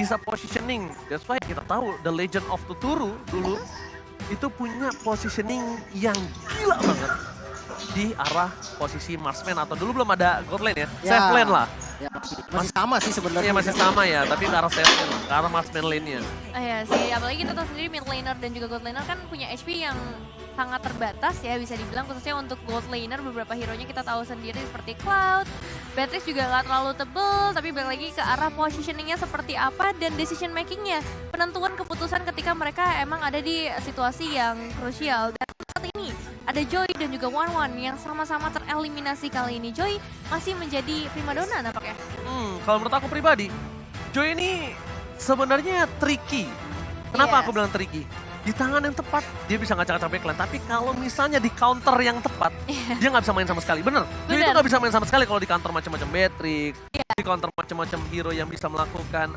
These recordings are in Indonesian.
bisa positioning. That's why kita tahu The Legend of Tuturu dulu itu punya positioning yang gila banget di arah posisi marksman atau dulu belum ada gold lane ya, safe lane lah. Ya, masih sama sih sebenarnya. Iya masih sama ya, tapi ke arah safe lane, ke arah marksman lane-nya. Iya sih, apalagi kita tahu sendiri mid laner dan juga gold laner kan punya HP yang sangat terbatas ya, bisa dibilang khususnya untuk gold laner beberapa hero-nya kita tahu sendiri seperti Cloud, Beatrix juga nggak terlalu tebel, tapi balik lagi ke arah positioning-nya seperti apa dan decision making-nya, penentuan keputusan ketika mereka emang ada di situasi yang krusial. Dan saat ini ada Joy dan juga One yang sama-sama tereliminasi kali ini. Joy masih menjadi primadona nampaknya. Kalau menurut aku pribadi, Joy ini sebenarnya tricky. Kenapa aku bilang tricky? Di tangan yang tepat, dia bisa ngacak-ngacak backline. Tapi kalau misalnya di counter yang tepat, dia nggak bisa main sama sekali. Bener, dia itu nggak bisa main sama sekali kalau di counter macam-macam Beatrix, di counter macam-macam hero yang bisa melakukan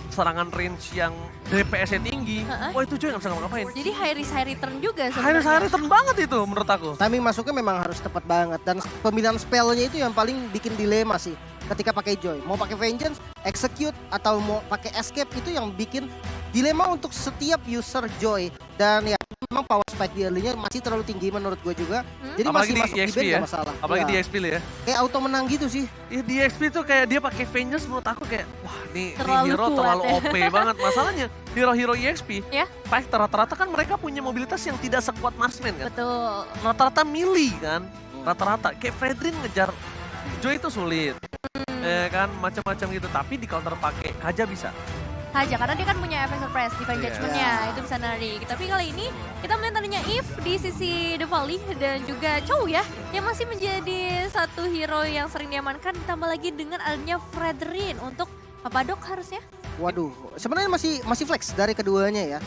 serangan range yang DPS-nya tinggi. Wah itu Joy nggak bisa ngapa-ngapain. Jadi high risk high return juga High sebenarnya. return banget itu menurut aku. Timing masuknya memang harus tepat banget dan pemilihan spellnya itu yang paling bikin dilema sih ketika pakai Joy. Mau pakai Vengeance, Execute atau mau pakai Escape itu yang bikin dilema untuk setiap user Joy. Dan ya memang power spike di early-nya masih terlalu tinggi menurut gue juga. Jadi Apalagi masih di masuk di EXP band ya. gak masalah. Apalagi Ya. di EXP ya. Kayak auto menang gitu sih. Ya, di EXP tuh kayak dia pakai Vengeance menurut aku kayak wah nih Terlalu hero kuat terlalu ya. OP banget. Masalahnya hero-hero EXP, Ya. fighter rata-rata kan mereka punya mobilitas yang tidak sekuat marksman kan. Betul. Rata-rata melee kan. Rata-rata kayak Fredrin ngejar Joy itu sulit. Kan macam-macam gitu, tapi di counter pakai Kaja bisa. Saja karena dia kan punya efek surprise divine judgment-nya itu bisa narik. Tapi kali ini kita melihat adanya Eve di sisi The Valley dan juga Chow ya yang masih menjadi satu hero yang sering diamankan, ditambah lagi dengan adanya Fredrin untuk Papadok harusnya. Waduh, sebenarnya masih flex dari keduanya ya.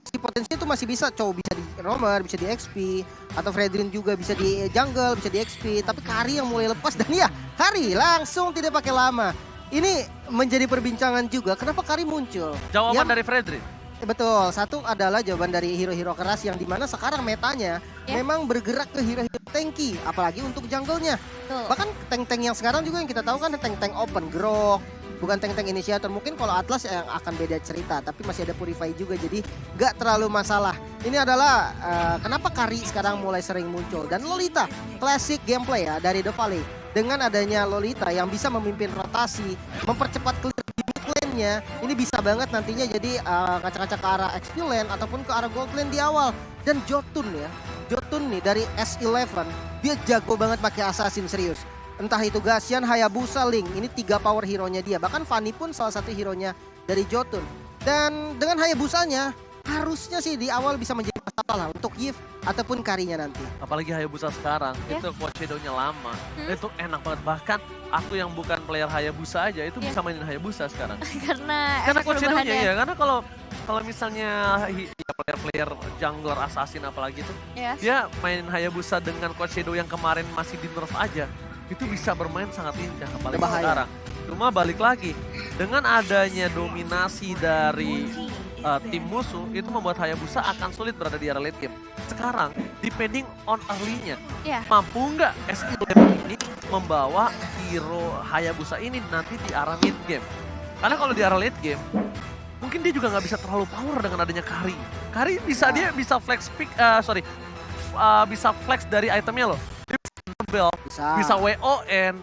Si potensi itu masih bisa, Chow bisa di roamer, bisa di XP, atau Fredrin juga bisa di jungle, bisa di XP. Tapi Kari yang mulai lepas dan ya, Kari langsung tidak pakai lama. Ini menjadi perbincangan juga, kenapa Kari muncul? Jawaban dari Fredrin. Betul, satu adalah jawaban dari hero-hero keras yang dimana sekarang metanya memang bergerak ke hero-hero tanky, apalagi untuk jungle-nya. Bahkan tank-tank yang sekarang juga yang kita tahu kan tank-tank open, Grok, bukan tank-tank inisiator. Mungkin kalau Atlas yang akan beda cerita, tapi masih ada Purify juga, jadi gak terlalu masalah. Ini adalah kenapa Kari sekarang mulai sering muncul. Dan Lolita, classic gameplay ya dari The Valley. Dengan adanya Lolita yang bisa memimpin rotasi, mempercepat clear di mid lane-nya, ini bisa banget nantinya jadi kaca-kaca ke arah XP lane ataupun ke arah gold lane di awal. Dan Jotun ya, Jotun nih dari S11, dia jago banget pakai assassin serius. Entah itu Gasyan, Hayabusa, Link, ini 3 power hero-nya dia. Bahkan Fanny pun salah satu hero-nya dari Jotun. Dan dengan Hayabusanya, harusnya sih di awal bisa menjadi masalah untuk Yves ataupun Karinya nanti. Apalagi Hayabusa sekarang, itu quad shadow-nya lama. Itu enak banget, bahkan aku yang bukan player Hayabusa aja itu bisa mainin Hayabusa sekarang. Karena Quad shadow-nya perubahannya. ya, karena kalau misalnya ya, player-player jungler assassin apalagi tuh, dia main Hayabusa dengan quad shadow yang kemarin masih di nerf aja, itu bisa bermain sangat lincah apalagi sekarang. Cuma balik lagi, dengan adanya dominasi dari tim musuh, itu membuat Hayabusa akan sulit berada di area late game. Sekarang, depending on early-nya, mampu nggak SE11 ini membawa hero Hayabusa ini nanti di arah mid game. Karena kalau di arah late game, mungkin dia juga nggak bisa terlalu power dengan adanya Kari. Kari bisa dia bisa flex pick, bisa flex dari itemnya loh. Dia bisa WON.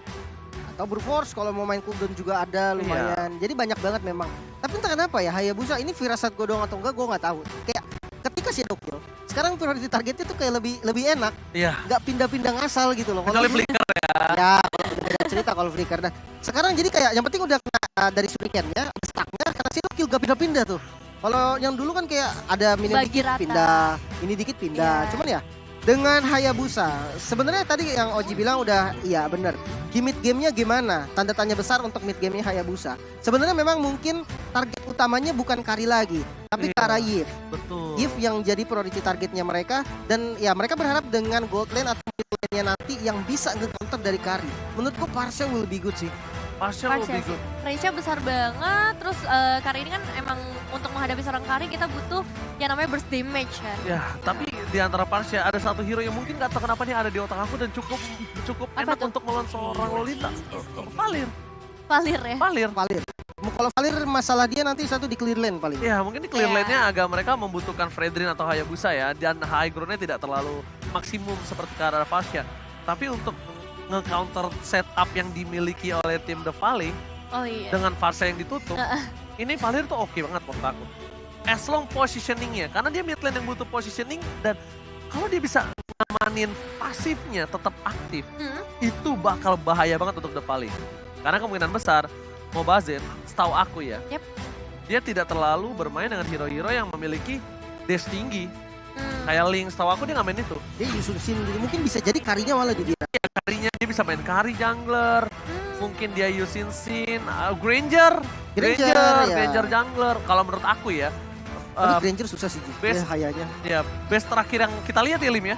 Atau Brute Force kalau mau main cooldown juga ada lumayan. Jadi banyak banget memang. Tapi entah kenapa ya Hayabusa ini firasat gue doang atau enggak gue nggak tahu. Kayak ketika Shadow Kill, sekarang priority targetnya tuh kayak lebih enak. Iya. Nggak pindah-pindah ngasal gitu loh. Kecuali Flicker ya. Ya, kalau beda cerita kalau Flicker. Nah, sekarang jadi kayak yang penting udah kena dari shuriken-nya, stuck-nya, karena Shadow Kill gak pindah-pindah tuh. Kalau yang dulu kan kayak ada minion Bagi dikit rata. pindah, ini dikit pindah. Cuman ya dengan Hayabusa, sebenarnya tadi yang Oji bilang udah iya bener. Mid game-nya gimana? Tanda tanya besar untuk mid game-nya Hayabusa. Sebenarnya memang mungkin target utamanya bukan Kari lagi, tapi ke arah Yves. Betul. Yves yang jadi priority targetnya mereka. Dan ya mereka berharap dengan gold lane atau mid lane-nya nanti yang bisa nge-counter dari Kari. Menurutku Partial will be good sih. Partial lebih good. Range-nya besar banget, terus Kari ini kan emang untuk menghadapi seorang Kari kita butuh yang namanya burst damage kan. Ya, tapi di antara Partial ada satu hero yang mungkin gak tahu kenapa dia ada di otak aku dan cukup enak untuk melawan seorang Lolita. Valir. Valir ya? Valir. Kalau Valir masalah dia nanti satu di clear lane paling. Ya mungkin di clear lane-nya agak mereka membutuhkan Fredrin atau Hayabusa ya. Dan high ground-nya tidak terlalu maksimum seperti ke arah Fasya. Tapi untuk nge-counter setup yang dimiliki oleh tim The Valley. Dengan fase yang ditutup. Ini Valir tuh oke banget menurut aku. As long positioning-nya. Karena dia mid lane yang butuh positioning. Dan kalau dia bisa ngamanin pasifnya tetap aktif. Itu bakal bahaya banget untuk The Valley. Karena kemungkinan besar Mobazin, setahu aku ya, dia tidak terlalu bermain dengan hero-hero yang memiliki dash tinggi. Kayak Link, setahu aku dia nggak main itu. Dia Yusun Shin, mungkin bisa jadi karinya malah di dia. Ya, karinya dia bisa main kari jungler, mungkin dia Yusin Shin, Granger jungler. Kalau menurut aku ya. Tapi Granger susah sih, best hayanya. Ya, best terakhir yang kita lihat ya Lim ya.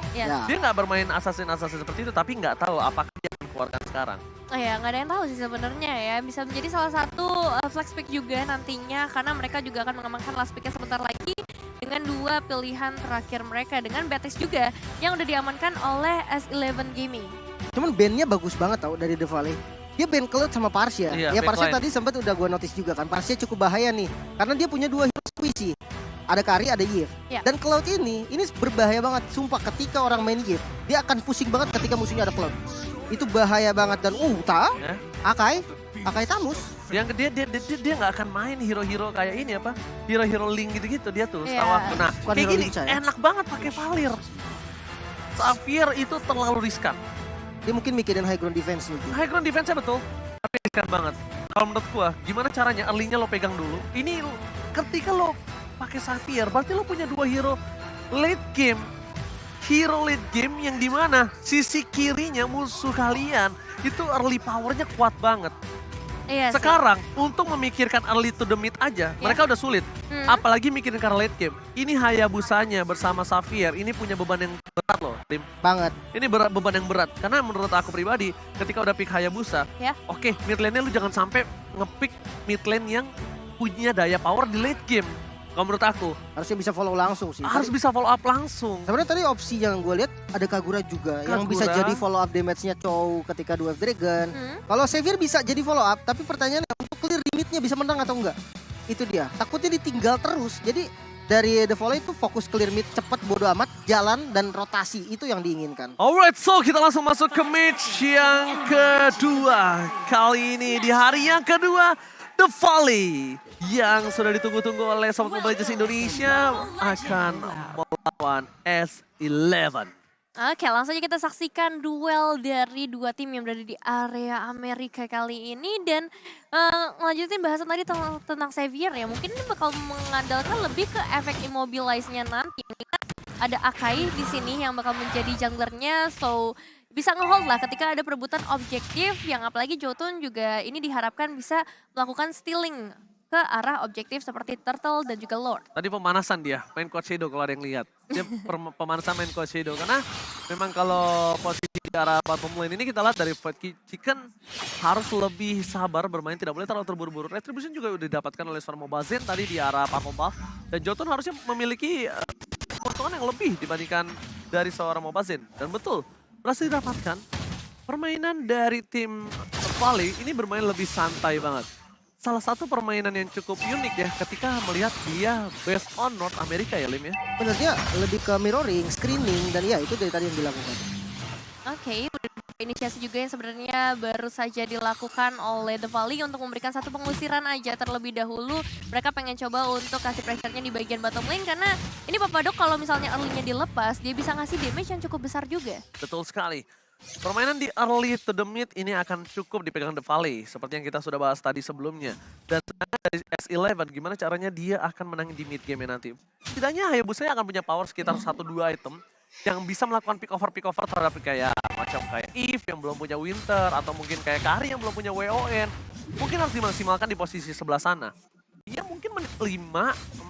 Dia nggak bermain assassin seperti itu, tapi nggak tahu apakah dia keluarkan sekarang. Oh ya, nggak ada yang tahu sih sebenarnya ya. Bisa menjadi salah satu flex pick juga nantinya karena mereka juga akan mengembangkan last picknya sebentar lagi dengan 2 pilihan terakhir mereka dengan Beatrix juga yang udah diamankan oleh S11 Gaming. Cuman bandnya bagus banget tau dari The Valley. Dia band Cloud sama Parsia. Ya Parsia tadi sempat udah gue notice juga kan. Parsia cukup bahaya nih karena dia punya 2 hero squishy. Ada Kari, ada Yves. Dan Cloud ini berbahaya banget. Sumpah ketika orang main Yves, dia akan pusing banget ketika musuhnya ada Cloud. Itu bahaya banget dan Akai Tamus. Yang dia nggak akan main hero-hero kayak ini apa? Hero-hero Link gitu-gitu dia tuh. Setahu aku. Nah, kayak gini enak banget pakai Valir. Xavier itu terlalu riskan. Dia mungkin mikirin high ground defense nih. High ground defense-nya betul. Tapi riskan banget. Kalau menurut gua, gimana caranya early-nya lo pegang dulu. Ini ketika lo pakai Xavier, berarti lo punya 2 hero late game. Hero late game yang dimana sisi kirinya musuh kalian itu early powernya kuat banget. Sekarang untuk memikirkan early to the mid aja mereka udah sulit. Apalagi mikirin karena late game. Ini Hayabusanya bersama Xavier ini punya beban yang berat loh. Banget. Ini beban yang berat. Karena menurut aku pribadi ketika udah pick Hayabusa. Oke, mid lane-nya lu jangan sampai nge-pick mid lane yang punya daya power di late game. Kalau menurut aku harusnya bisa follow langsung sih. Harus bisa follow up langsung. Sebenarnya tadi opsi yang gue lihat ada Kagura juga yang bisa jadi follow up damage-nya Chow ketika 2 Dragon. Kalau Xavier bisa jadi follow up, tapi pertanyaannya untuk clear limitnya bisa menang atau enggak? Itu dia. Takutnya ditinggal terus. Jadi dari The Volley itu fokus clear mid cepet bodo amat, jalan dan rotasi itu yang diinginkan. Alright, so kita langsung masuk ke match yang kedua. Kali ini di hari yang kedua The Valley yang sudah ditunggu-tunggu oleh Sobat Mobile Legends Indonesia akan melawan S11. Oke, langsung aja kita saksikan duel dari 2 tim yang berada di area Amerika kali ini. Dan ngelanjutin bahasan tadi tentang Xavier ya. Mungkin ini bakal mengandalkan lebih ke efek immobilize-nya nanti. Ada Akai di sini yang bakal menjadi junglernya. So bisa ngehold lah ketika ada perebutan objektif yang apalagi Jotun juga ini diharapkan bisa melakukan stealing ke arah objektif seperti Turtle dan juga Lord. Tadi pemanasan dia, main Coach Shadow kalau ada yang lihat. Dia pemanasan main Coach Shadow karena memang kalau posisi di arah bottom lane ini kita lihat dari Fight Chicken harus lebih sabar bermain, tidak boleh terlalu terburu-buru. Retribution juga udah didapatkan oleh seorang Mobazin tadi di arah Purple Buff. Dan Jotun harusnya memiliki keuntungan yang lebih dibandingkan dari seorang Mobazin. Dan betul, berhasil didapatkan. Permainan dari tim Valley ini bermain lebih santai banget. Salah satu permainan yang cukup unik ya ketika melihat dia based on North America ya Lim ya. Bener, dia lebih ke mirroring, screening, dan ya itu dari tadi yang dilakukan. Oke, inisiasi juga yang sebenarnya baru saja dilakukan oleh The Valley untuk memberikan satu pengusiran aja terlebih dahulu. Mereka pengen coba untuk kasih pressure-nya di bagian bottom lane karena ini Papadok kalau misalnya early-nya dilepas, dia bisa ngasih damage yang cukup besar juga. Betul sekali. Permainan di early to the mid ini akan cukup dipegang The Valley seperti yang kita sudah bahas tadi sebelumnya. Dan dari S11 gimana caranya dia akan menang di mid game nanti. Setidaknya Hayabusa akan punya power sekitar 1-2 item yang bisa melakukan pick over terhadap kayak macam kayak Eve yang belum punya Winter atau mungkin kayak Kari yang belum punya WON. Mungkin harus dimaksimalkan di posisi sebelah sana. Dia mungkin menit 5,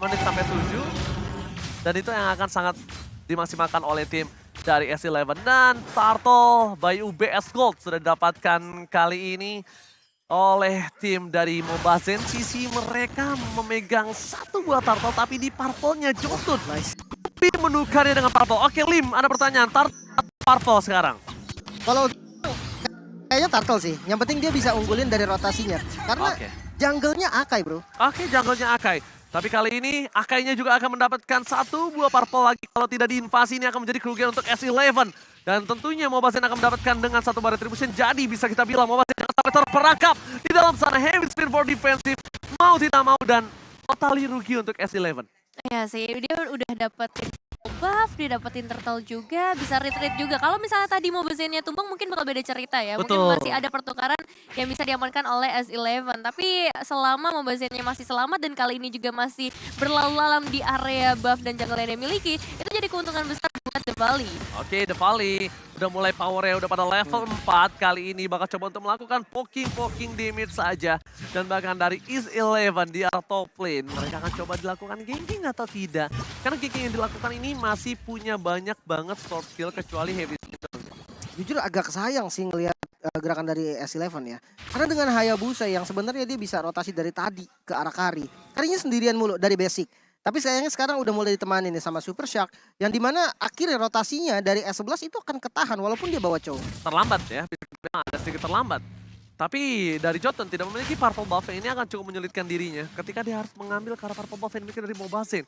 menit sampai 7. Dan itu yang akan sangat dimaksimalkan oleh tim dari S11. Dan Turtle by UBS Gold sudah didapatkan kali ini oleh tim dari Mobazin. Sisi mereka memegang 1 buah Turtle tapi di purple-nya Jotun. Nice. Tapi menukarnya dengan Purple. Oke Lim, ada pertanyaan. Purple sekarang. Kalau kayaknya Turtle sih. Yang penting dia bisa unggulin dari rotasinya. Karena jungle-nya Akai bro. Oke, jungle-nya Akai. Tapi kali ini Akainya juga akan mendapatkan 1 buah purple lagi. Kalau tidak diinvasi ini akan menjadi kerugian untuk S11. Dan tentunya Mobazin akan mendapatkan dengan 1 bar retribution. Jadi bisa kita bilang Mobazin jangan sampai terperangkap di dalam sana. Heavy spin for defensive. Mau tidak mau dan totally rugi untuk S11. Ya sih, dia udah dapetin buff, dia dapetin turtle juga, bisa retreat juga. Kalau misalnya tadi Mobazinnya tumbang mungkin bakal beda cerita ya. Betul. Mungkin masih ada pertukaran yang bisa diamankan oleh S11. Tapi selama Mobazinnya masih selamat dan kali ini juga masih berlalu-lalang di area buff dan jungle yang dia miliki, itu jadi keuntungan besar buat The Valley. Oke, The Valley udah mulai powernya udah pada level 4. Kali ini bakal coba untuk melakukan poking damage saja. Dan bahkan dari East 11 di area top lane, mereka akan coba dilakukan ganking atau tidak. Karena ganking yang dilakukan ini masih punya banyak banget sword skill kecuali Heavy Spinner. Jujur agak sayang sih ngelihat gerakan dari S11 ya. Karena dengan Hayabusa yang sebenarnya dia bisa rotasi dari tadi ke arah Kari. Karinya sendirian mulu dari basic. Tapi sayangnya sekarang udah mulai ditemani nih sama Super Shark. Yang dimana akhirnya rotasinya dari S11 itu akan ketahan walaupun dia bawa Chow. Terlambat ya, memang ada sedikit terlambat. Tapi dari Jotun tidak memiliki purple buff ini akan cukup menyulitkan dirinya ketika dia harus mengambil karena purple buff yang dimiliki dari Mobazin.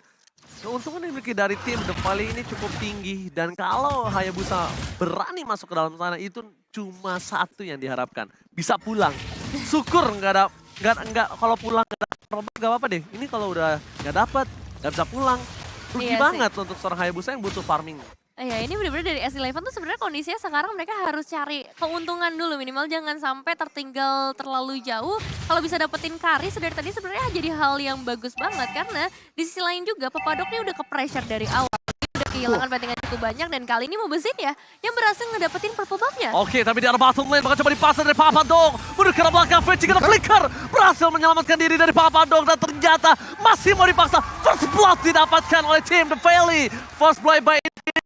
Keuntungan yang dimiliki dari tim The Valley ini cukup tinggi dan kalau Hayabusa berani masuk ke dalam sana itu cuma satu yang diharapkan, bisa pulang. Syukur nggak kalau pulang nggak dapat purple buff nggak apa-apa deh. Ini kalau udah nggak dapat nggak bisa pulang, rugi banget untuk seorang Hayabusa yang butuh farming. Ya ini benar-benar dari S11 tuh sebenarnya kondisinya sekarang mereka harus cari keuntungan dulu, minimal jangan sampai tertinggal terlalu jauh. Kalau bisa dapetin carry dari tadi sebenarnya jadi hal yang bagus banget karena di sisi lain juga Papadok ini udah ke pressure dari awal. Udah kehilangan battingan cukup banyak dan kali ini Mobazin ya yang berhasil ngedapetin purple buff-nya. Oke, tapi di arah bottom lane bakal coba dipasang dari Papadok. Mundur ke arah belakang, Fetch kena flicker. Berhasil menyelamatkan diri dari Papadok dan ternyata masih mau dipaksa. First blood didapatkan oleh tim The Valley. First blood by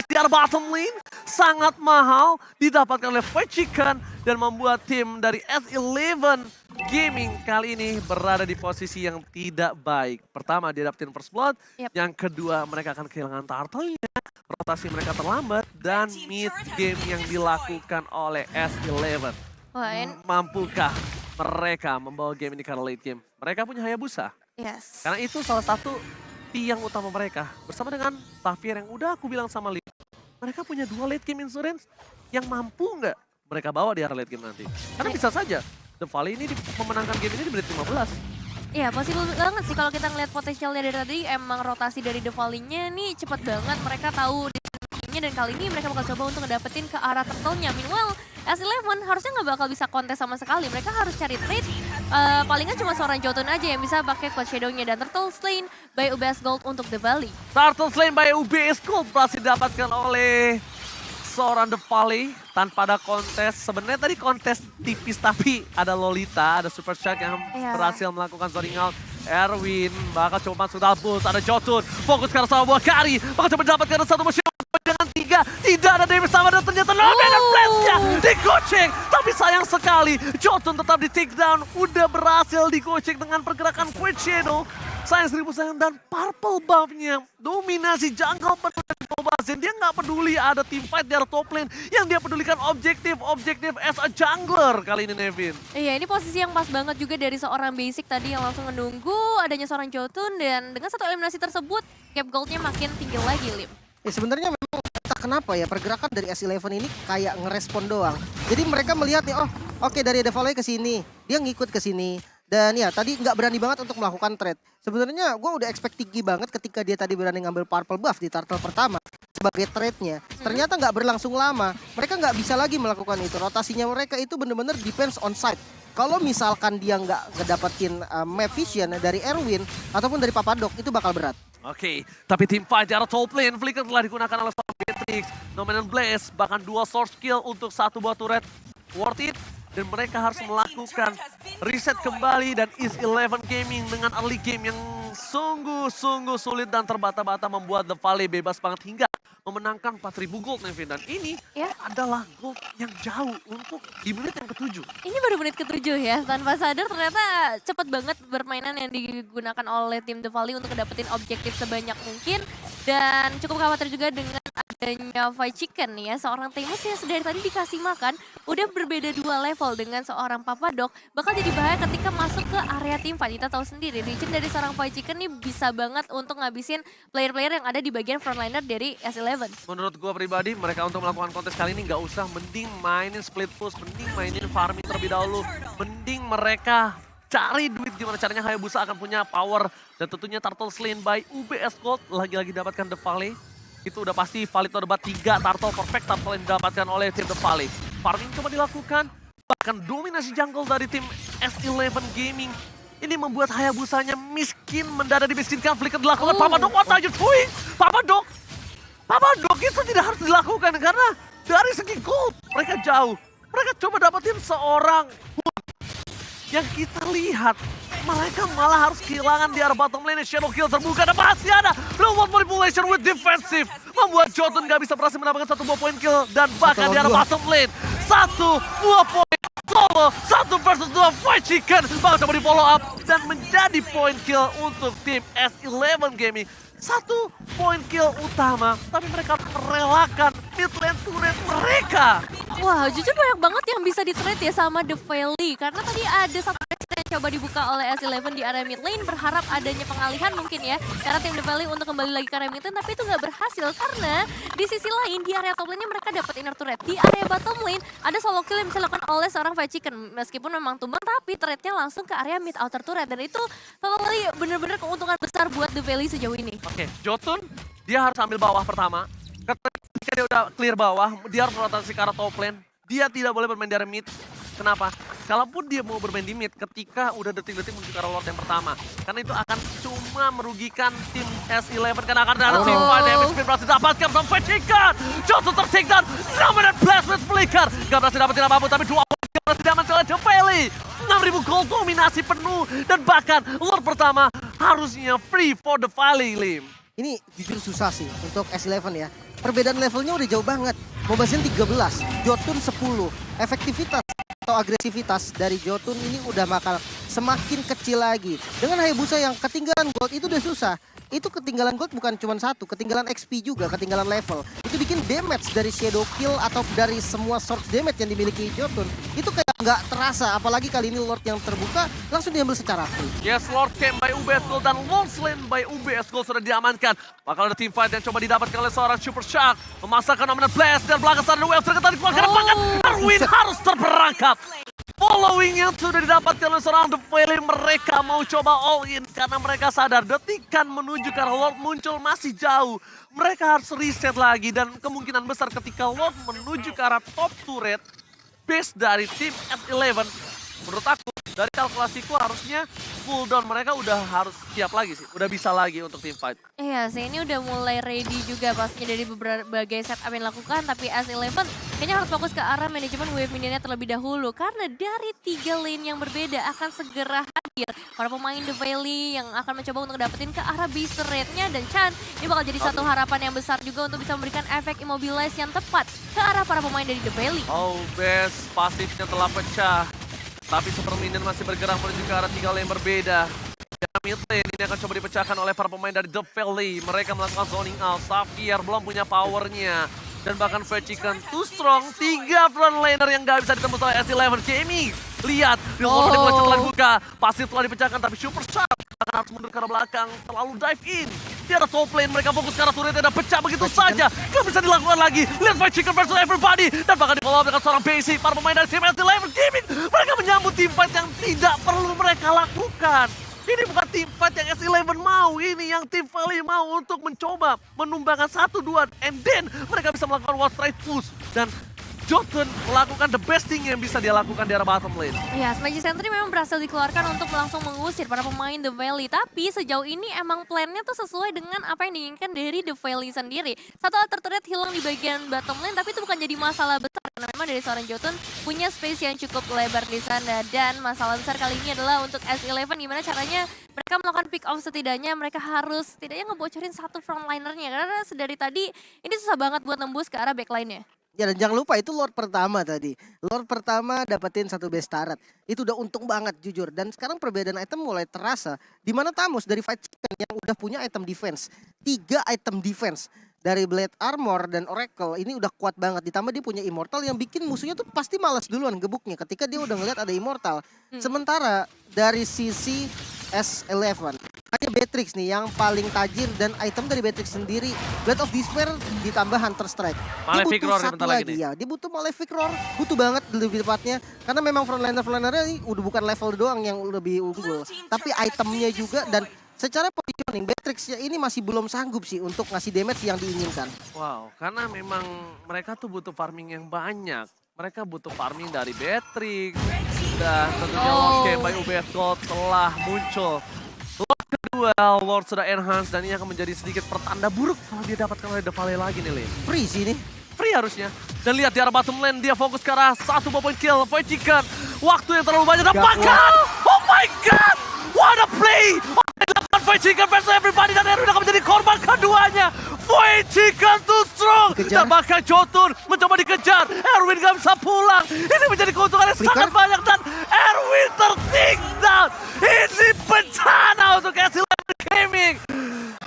di arah bottom lane sangat mahal didapatkan oleh Fetchikan dan membuat tim dari S11 Gaming kali ini berada di posisi yang tidak baik. Pertama dia dapetin first blood, yang kedua mereka akan kehilangan turtle-nya, rotasi mereka terlambat dan mid game yang dilakukan oleh S11. Mampukah mereka membawa game ini ke late game? Mereka punya Hayabusa. Yes. Karena itu salah satu tiang utama mereka bersama dengan Xavier yang udah aku bilang sama Lip. Mereka punya 2 late game insurance yang mampu nggak mereka bawa di area late game nanti. Karena bisa saja The Valley ini memenangkan game ini di menit 15. Iya, possible banget sih kalau kita ngeliat potensialnya dari tadi. Emang rotasi dari The Valley-nya nih cepet banget. Mereka tahu di dan kali ini mereka bakal coba untuk ngedapetin ke arah turtle-nya. Meanwhile, S11 harusnya nggak bakal bisa kontes sama sekali. Mereka harus cari trade. Palingan cuma seorang Jotun aja yang bisa pakai Cloud Shadow-nya dan Turtle Slain by UBS Gold untuk The Valley. Turtle Slain by UBS Gold berhasil didapatkan oleh seorang The Valley tanpa ada kontes. Sebenarnya tadi kontes tipis tapi ada Lolita, ada Super Shark yang berhasil melakukan zoning out. Erwin bakal coba masuk double, ada Jotun fokus ke arah sama buah Kari, bakal coba dapatkan satu musuh dengan 3, tidak ada damage sama dan ternyata dan flashnya digoceng. Tapi sayang sekali Jotun tetap di take down, udah berhasil digoceng dengan pergerakan Quick Shadow. Sayang 1000 sayang dan purple buff-nya dominasi jungle penuh dari Mobazin. Dia nggak peduli ada team fight di arah top lane. Yang dia pedulikan objektif as a jungler kali ini Nevin. Iya ini posisi yang pas banget juga dari seorang basic tadi yang langsung menunggu adanya seorang Jotun. Dan dengan satu eliminasi tersebut gap goldnya makin tinggi lagi Lim. Ya sebenarnya memang entah kenapa ya pergerakan dari S11 ini kayak ngerespon doang. Jadi mereka melihat nih oh oke dari The Valley ke sini, dia ngikut ke sini. Dan ya tadi nggak berani banget untuk melakukan trade. Sebenarnya gue udah expect tinggi banget ketika dia tadi berani ngambil purple buff di turtle pertama sebagai trade-nya. Ternyata nggak berlangsung lama. Mereka nggak bisa lagi melakukan itu. Rotasinya mereka itu bener-bener depends on site. Kalau misalkan dia nggak ngedapetin map vision dari Erwin ataupun dari Papadok itu bakal berat. Oke, tapi tim fight di arah top lane, Flicker telah digunakan oleh Beatrix, Nomen Blaze, bahkan 2 source skill untuk 1 buah turret. Worth it. Dan mereka harus melakukan reset kembali dan East 11 Gaming dengan early game yang sungguh-sungguh sulit dan terbata-bata membuat The Valley bebas banget hingga memenangkan 4.000 gold Nevin. Dan ini adalah gold yang jauh untuk di menit yang ke-7. Ini baru menit ke-7 ya, tanpa sadar ternyata cepet banget permainan yang digunakan oleh tim The Valley untuk dapetin objektif sebanyak mungkin. Dan cukup khawatir juga dengan ada adanya Fight Chicken nih ya, seorang Tamus yang dari tadi dikasih makan, udah berbeda 2 level dengan seorang Papadok, bakal jadi bahaya ketika masuk ke area tim fight. Kita tahu sendiri, regen dari seorang Fight Chicken nih bisa banget untuk ngabisin player-player yang ada di bagian frontliner dari S11. Menurut gua pribadi, mereka untuk melakukan kontes kali ini nggak usah, mending mainin split push, mending mainin farming terlebih dahulu, mending mereka cari duit gimana caranya Hayabusa akan punya power. Dan tentunya Turtle slain by UBS Gold lagi-lagi dapatkan The Valley. Itu udah pasti valid to debat 3 Turtle perfect Turtle yang didapatkan oleh tim The Valley. Farming coba dilakukan, bahkan dominasi jungle dari tim S11 Gaming. Ini membuat Hayabusanya miskin, mendadak dimiskinkan, flicker dilakukan. Papadok, what are you doing? Papadok itu tidak harus dilakukan karena dari segi gold mereka jauh. Mereka coba dapetin seorang yang kita lihat mereka malah harus kehilangan di area bottom lane. Shadow kill terbuka dan masih ada Blue World Manipulation with defensive. Membuat Jotun gak bisa berhasil mendapatkan 1 buah poin kill. Dan bahkan di area bottom lane 1 buah poin solo 1 versus 2 Fight Chicken. Bahkan coba di follow up dan menjadi poin kill untuk tim S11 Gaming. 1 poin kill utama, tapi mereka merelakan mid lane turret mereka. Wah, jujur banyak banget yang bisa di-trade ya sama The Valley. Karena tadi ada satu yang coba dibuka oleh S11 di area mid lane, berharap adanya pengalihan mungkin ya. Karena tim The Valley untuk kembali lagi ke area mid lane, tapi itu nggak berhasil. Karena di sisi lain, di area top lane-nya mereka dapat inner turret. Di area bottom lane, ada solo kill yang bisa dilakukan oleh seorang Fight Chicken. Meskipun memang tumbang, tapi turretnya langsung ke area mid outer turret. Dan itu totally bener-bener keuntungan besar buat The Valley sejauh ini. Oke, Jotun, dia harus ambil bawah pertama. Ketika dia udah clear bawah, dia harus rotasi ke arah top lane. Dia tidak boleh bermain di area mid. Kenapa? Kalaupun dia mau bermain di mid ketika udah detik-detik menuju ke arah Lord yang pertama. Karena itu akan cuma merugikan tim S11. Karena akan ada tim fight damage speed berhasil dapatkan sampai Chicken. Jotun ter-take down, dominant blast with flicker. Gak berhasil dapetin apapun, tapi 2 poin berhasil diamankan oleh The Valley. 6.000 gold dominasi penuh. Dan bahkan Lord pertama harusnya free for The Valley, Lim. Ini jujur susah sih untuk S11 ya. Perbedaan levelnya udah jauh banget. Mobazin 13, Jotun 10. Efektivitas atau agresivitas dari Jotun ini udah bakal semakin kecil lagi. Dengan Hayabusa yang ketinggalan gold itu udah susah. Itu ketinggalan gold bukan cuma 1, ketinggalan XP juga, ketinggalan level. Itu bikin damage dari shadow kill atau dari semua source damage yang dimiliki Jotun. Itu kayak nggak terasa, apalagi kali ini Lord yang terbuka langsung diambil secara free. Yes, Lord came by UBS Gold dan Lord slain by UBS Gold sudah diamankan. Bakal ada team fight yang coba didapatkan oleh seorang Super Shark. Memasakkan dominant blast dan belakang sana Wave terketat dikeluarkan. Bahkan Darwin harus terperangkap. Following yang sudah didapatkan oleh seorang The Valley, mereka mau coba all in karena mereka sadar detikan menuju ke arah Lord muncul masih jauh. Mereka harus reset lagi dan kemungkinan besar ketika Lord menuju ke arah top turret base dari tim S11, menurut aku dari kalkulasiku harusnya cooldown mereka udah harus siap lagi sih, udah bisa lagi untuk team fight. Iya sih, ini udah mulai ready juga pastinya dari berbagai setup yang dilakukan, tapi S11 kayaknya harus fokus ke arah manajemen wave minionnya terlebih dahulu, karena dari 3 lane yang berbeda akan segera hadir para pemain The Valley yang akan mencoba untuk dapetin ke arah base turret-nya, dan Chan ini bakal jadi satu harapan yang besar juga untuk bisa memberikan efek immobilize yang tepat ke arah para pemain dari The Valley. Oh, best pasifnya telah pecah. Tapi Super Minion masih bergerak menuju ke arah 3 lane berbeda. Dan mid lane ini akan coba dipecahkan oleh para pemain dari The Valley. Mereka melakukan zoning out. Sapphire belum punya powernya. Dan bahkan Fight Chicken too strong. 3 frontlaner yang gak bisa ditembus oleh S11 Gaming. Lihat, di luar manipulasi telah dibuka. Pasif telah dipecahkan, tapi Super Shark akan harus mundur ke arah belakang. Terlalu dive in. Di arah top lane, mereka fokus ke arah turretnya dan pecah begitu saja. Gak bisa dilakukan lagi. Lihat Fight Chicken versus everybody. Dan bahkan di follow up dengan seorang basic. Para pemain dari tim S11 Gaming. Mereka menyambut team fight yang tidak perlu mereka lakukan. Ini bukan tim fight yang S11 mau, ini yang tim Valley mau untuk mencoba menumbangkan 1-2 and then mereka bisa melakukan one straight push. Dan Jotun melakukan the best thing yang bisa dia lakukan di arah bottom lane. Ya, Magic Sentry memang berhasil dikeluarkan untuk langsung mengusir para pemain The Valley. Tapi sejauh ini emang plannya tuh sesuai dengan apa yang diinginkan dari The Valley sendiri. Satu alter turret hilang di bagian bottom lane, tapi itu bukan jadi masalah besar. Karena memang dari seorang Jotun punya space yang cukup lebar di sana. Dan masalah besar kali ini adalah untuk S11 gimana caranya mereka melakukan pick off, setidaknya mereka harus setidaknya ngebocorin satu frontlinernya. Karena sedari tadi ini susah banget buat nembus ke arah backline-nya. Ya, dan jangan lupa itu Lord pertama tadi. Lord pertama dapetin 1 base turret. Itu udah untung banget jujur. Dan sekarang perbedaan item mulai terasa. Dimana Tamus dari Fight Chicken yang udah punya item defense. 3 item defense. dari Blade Armor dan Oracle ini udah kuat banget. Ditambah dia punya Immortal yang bikin musuhnya tuh pasti malas duluan gebuknya ketika dia udah ngeliat ada Immortal. Sementara dari sisi S11 hanya Beatrix nih yang paling tajir dan item dari Beatrix sendiri Blade of Despair ditambah Hunter Strike. Dia butuh satu lagi ya. Dia butuh Malefic Roar, butuh banget lebih tepatnya karena memang frontliner ini udah bukan level doang yang lebih unggul, tapi itemnya juga dan secara positioning, Beatrix ini masih belum sanggup sih untuk ngasih damage yang diinginkan. Wow, karena memang mereka tuh butuh farming yang banyak. Mereka butuh farming dari Beatrix. Dan tentunya Lord Game by UBS Gold telah muncul. Lord kedua, Lord sudah enhance dan ini akan menjadi sedikit pertanda buruk kalau dia dapatkan oleh The Valley lagi nih, Lin. Free sih ini. Free harusnya. Dan lihat di arah bottom lane, dia fokus ke arah 1 point kill. Point chicken. Waktu yang terlalu banyak. Dapatkan! Oh my god! What a play! Void Chicken versus everybody dan Erwin akan menjadi korban keduanya. Void Chicken too strong. Dan bahkan Jotun mencoba dikejar. Erwin gak bisa pulang. Ini menjadi keuntungan yang sangat banyak dan Erwin tertinggal. Ini bencana untuk S11 Gaming.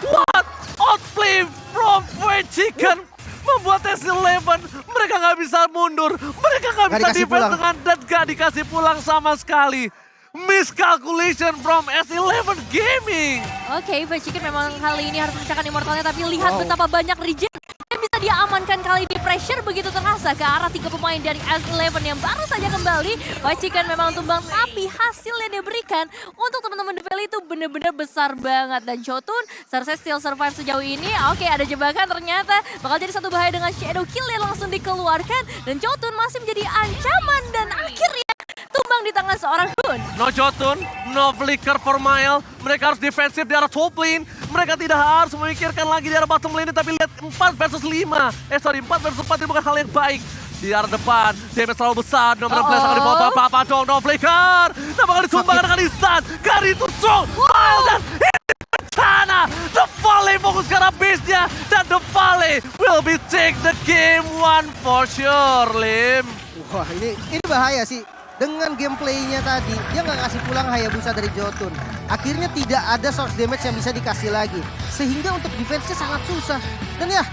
What outplay from Void Chicken. Membuat S11 mereka gak bisa mundur. Mereka gak bisa defense dengan dan gak dikasih pulang sama sekali. Miscalculation from S11 Gaming. Oke, Void Chicken memang kali ini harus memecahkan Immortalnya, tapi lihat betapa banyak regen yang bisa dia amankan kali ini. Pressure begitu terasa ke arah 3 pemain dari S11 yang baru saja kembali. Void Chicken memang tumbang, tapi hasil yang diberikan untuk teman-teman The Valley itu benar-benar besar banget. Dan Jotun seharusnya still survive sejauh ini. Oke, ada jebakan ternyata bakal jadi satu bahaya dengan Shadow Kill yang langsung dikeluarkan. Dan Jotun masih menjadi ancaman dan akhirnya tumbang di tangan seorang Hun. No Jotun, no flicker for Mile. Mereka harus defensif di arah top lane. Mereka tidak harus memikirkan lagi di arah bottom lane. Tapi lihat 4 versus 5. 4 versus 4 ini bukan hal yang baik. Di arah depan, damage terlalu besar. Nomor 16 akan dipotong. Papa dong, no flicker. Dan bakal disumbangkan dengan instan. Gary itu strong. Mile dan ini bencana. The Valley fokus ke arah base-nya. Dan The Valley will be take the game 1 for sure, Lim. Wah, ini bahaya sih. Dengan gameplaynya tadi, dia nggak ngasih pulang Hayabusa dari Jotun. Akhirnya tidak ada source damage yang bisa dikasih lagi. Sehingga untuk defense-nya sangat susah. Dan ya,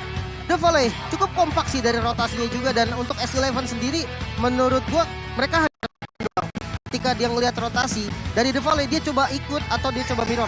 The Valley cukup kompak sih dari rotasinya juga. Dan untuk S11 sendiri, menurut gua mereka hanya ketika dia ngelihat rotasi dari The Valley, dia coba ikut atau dia coba mirror.